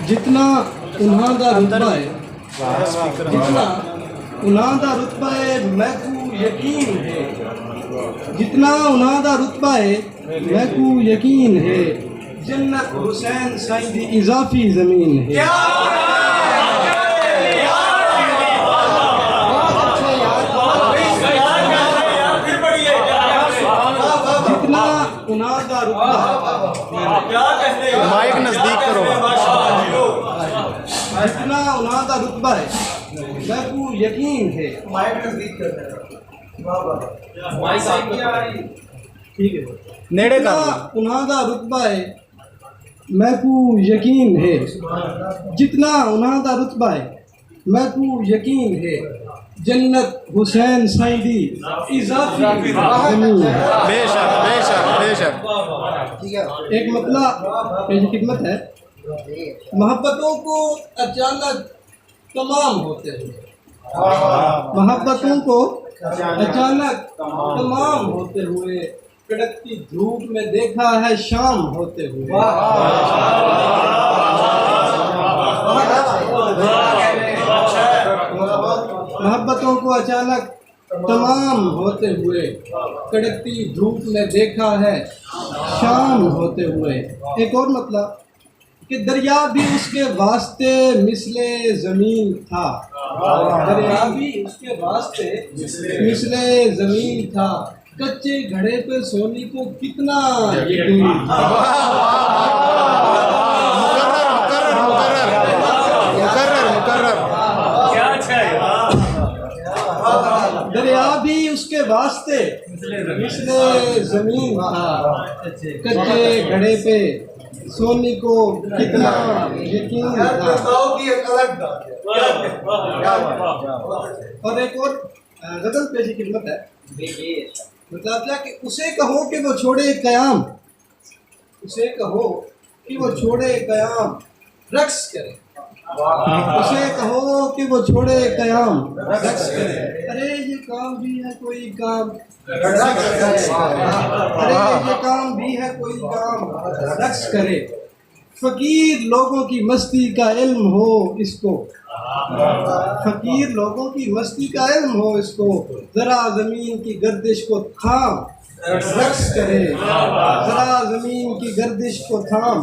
جتنا انہاں رتبہ ہے، جتنا انہاں رتبہ ہے میں کو یقین ہے، جتنا انہاں رتبہ ہے میں کو یقین ہے، جنت حسین سائیں دی اضافی زمین ہے۔ جتنا انہاں رتبہ مائک نزدیک کرو۔ جتنا انہاں رتبہ ہے میں کو یقین ہے، ٹھیک ہے، نیڑے جتنا کر انہاں رتبہ ہے میں کو یقین ہے، جتنا انہاں رتبہ ہے میں کو یقین ہے، جنت حسین سائیں دی اضافی زمین ہے۔ بے شک بے شک بے شک۔ ایک مطلب پیش خدمت ہے، محبتوں کو اچانک تمام ہوتے ہوئے، محبتوں کو اچانک تمام ہوتے ہوئے، کڑکتی دھوپ میں دیکھا ہے شام ہوتے ہوئے۔ محبتوں کو اچانک تمام ہوتے ہوئے، کڑکتی دھوپ میں دیکھا ہے شام ہوتے ہوئے۔ ایک اور مطلب کہ دریا بھی اس کے واسطے مثل زمین تھا، دریا بھی اس کے واسطے مثل زمین تھا، کچے گھڑے پہ سونے کو کتنا یقین تھا۔ دریا بھی اس کے واسطے مثل زمین تھا، کچے گھڑے پہ سونے کو کتنا یقین تھا۔ اور ایک اور غزل پیشی خدمت ہے، مطلب کیا کہ اسے کہو کہ وہ چھوڑے قیام، اسے کہو کہ وہ چھوڑے قیام رقص کرے، اسے کہو کہ وہ چھوڑے قیام رقص کرے، ارے یہ کام بھی ہے کوئی کام رقص کرے، ارے یہ کام بھی ہے کوئی کام رقص کرے، فقیر لوگوں کی مستی کا علم ہو اس کو، فقیر لوگوں کی مستی کا علم ہو اس کو، ذرا زمین کی گردش کو تھام رقص کرے، ذرا زمین کی گردش کو تھام